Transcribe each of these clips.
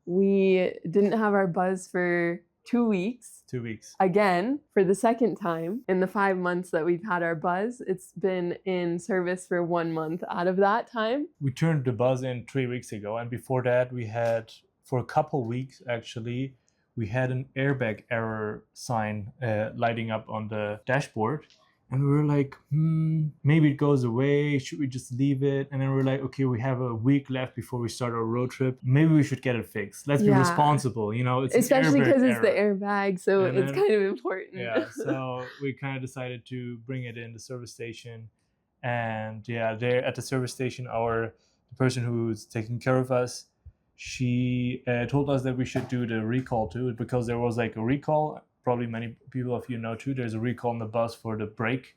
we didn't have our Buzz for 2 weeks. 2 weeks. Again, for the second time in the 5 months that we've had our Buzz. It's been in service for 1 month out of that time. We turned the Buzz in 3 weeks ago, and before that we had, for a couple weeks actually, we had an airbag error sign lighting up on the dashboard. And we were like, maybe it goes away. Should we just leave it? And then we're like, okay, we have a week left before we start our road trip. Maybe we should get it fixed. Let's be responsible, you know. It's especially because it's the airbag, so it's kind of important. Yeah, so we kind of decided to bring it in the service station. And yeah, there at the service station, the person who's taking care of us, she told us that we should do the recall too, because there was like a recall. Probably many people of you know too, there's a recall on the Buzz for the brake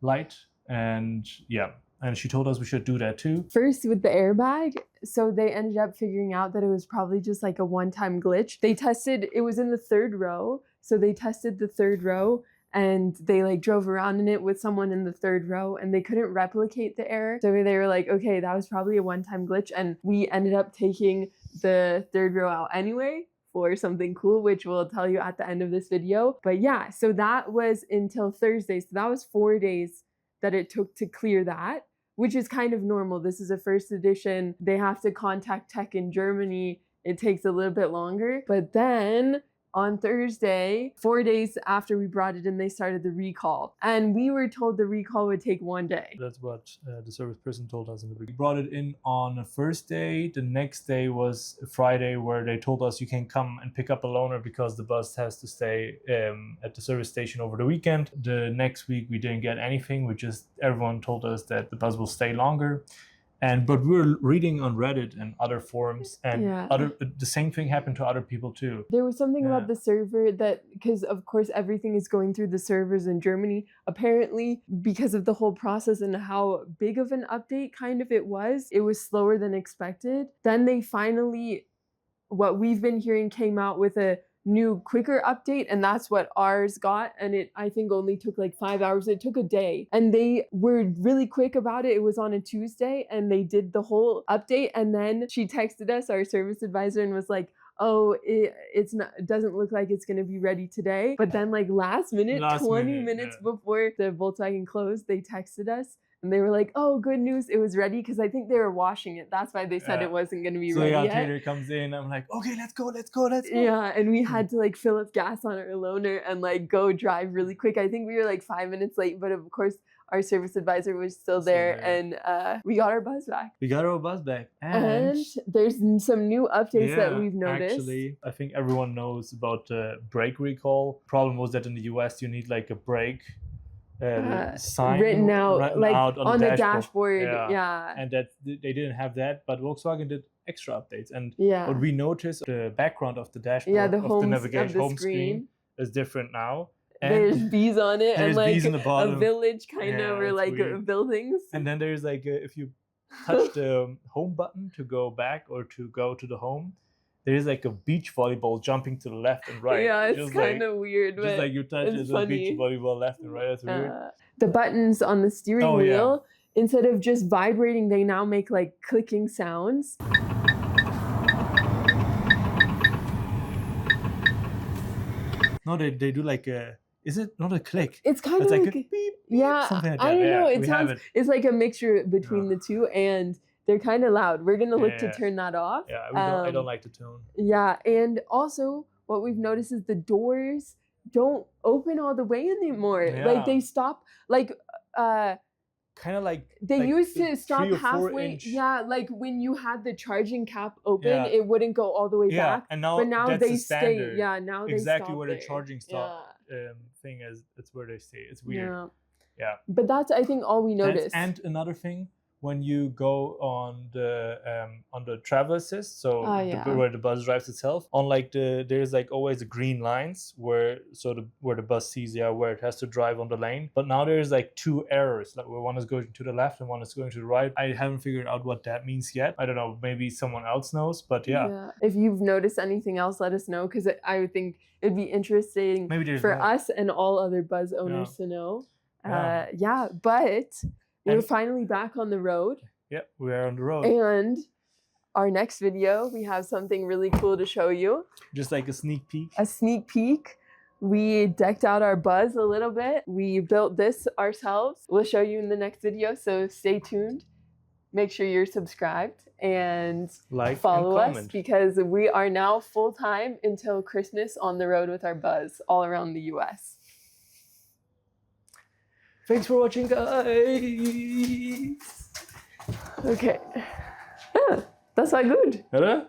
light. And yeah, and she told us we should do that too. First with the airbag, so they ended up figuring out that it was probably just like a one-time glitch. They tested, it was in the 3rd row, so they tested the 3rd row and they like drove around in it with someone in the 3rd row and they couldn't replicate the error. So they were like, okay, that was probably a one-time glitch, and we ended up taking the 3rd row out anyway for something cool, which we'll tell you at the end of this video. But yeah, so that was until Thursday. So that was 4 days that it took to clear that, which is kind of normal. This is a first edition. They have to contact tech in Germany. It takes a little bit longer. But then on Thursday, 4 days after we brought it in, they started the recall. And we were told the recall would take 1 day. That's what the service person told us in the beginning. We brought it in on the first day. The next day was Friday, where they told us you can come and pick up a loaner because the Buzz has to stay at the service station over the weekend. The next week we didn't get anything. Everyone told us that the Buzz will stay longer. But we were reading on Reddit and other forums, and the same thing happened to other people too. There was something about the server that, because of course everything is going through the servers in Germany, apparently because of the whole process and how big of an update kind of it was slower than expected. Then they finally, what we've been hearing, came out with a new quicker update, and that's what ours got, and it I think only took like 5 hours. It took a day, and they were really quick about it. It was on a Tuesday and they did the whole update, and then she texted us, our service advisor, and was like, oh, it doesn't look like it's going to be ready today. But then like last minute 20 minutes before the Volkswagen closed, they texted us and they were like, oh, good news, it was ready, because I think they were washing it. That's why they said it wasn't going to be ready yet. So Taylor comes in, I'm like, okay, let's go. Yeah, and we had to like fill up gas on our loaner and like go drive really quick. I think we were like 5 minutes late, but of course our service advisor was still there, and we got our Buzz back. And there's some new updates that we've noticed. Actually, I think everyone knows about the brake recall. Problem was that in the US you need like a brake sign written out on the dashboard. And that they didn't have that, but Volkswagen did extra updates. And what we noticed, the background of the dashboard, of the navigation home screen is different now. And there's bees on it, and like a village kind of, or like buildings. And then there's like if you touch the home button to go back or to go to the home, there's like a beach volleyball jumping to the left and right. Yeah, it's kind of weird. Just like you touch it, a beach volleyball left and right. That's weird. The buttons on the steering wheel, instead of just vibrating, they now make like clicking sounds. No, they do like a. Is it not a click? It's kind of like a beep. Yeah, something like that. I don't know. It sounds. It's like a mixture between the two, and they're kind of loud. We're gonna look to turn that off. Yeah, I don't like the tone. Yeah, and also what we've noticed is the doors don't open all the way anymore. Yeah. Like they stop. Like kind of like they used to stop halfway. Yeah, like when you had the charging cap open, it wouldn't go all the way back. And now, but now that's they the stay. Yeah, now they exactly where there. the charging stop thing is. That's where they stay. It's weird. Yeah. But that's, I think, all we noticed. And another thing, when you go on the travel assist, so where the bus drives itself, on like there's like always the green lines where the bus sees where it has to drive on the lane. But now there's like two errors, like where one is going to the left and one is going to the right. I haven't figured out what that means yet. I don't know, maybe someone else knows, but yeah. If you've noticed anything else, let us know, because I would think it'd be interesting for us and all other Buzz owners to know. But we're finally back on the road. Yeah, we are on the road. And our next video, we have something really cool to show you. Just like a sneak peek. A sneak peek. We decked out our Buzz a little bit. We built this ourselves. We'll show you in the next video, so stay tuned. Make sure you're subscribed and Like follow and us comment. because we are now full-time until Christmas on the road with our Buzz all around the US. Thanks for watching, guys. Okay. Das war gut. Oder?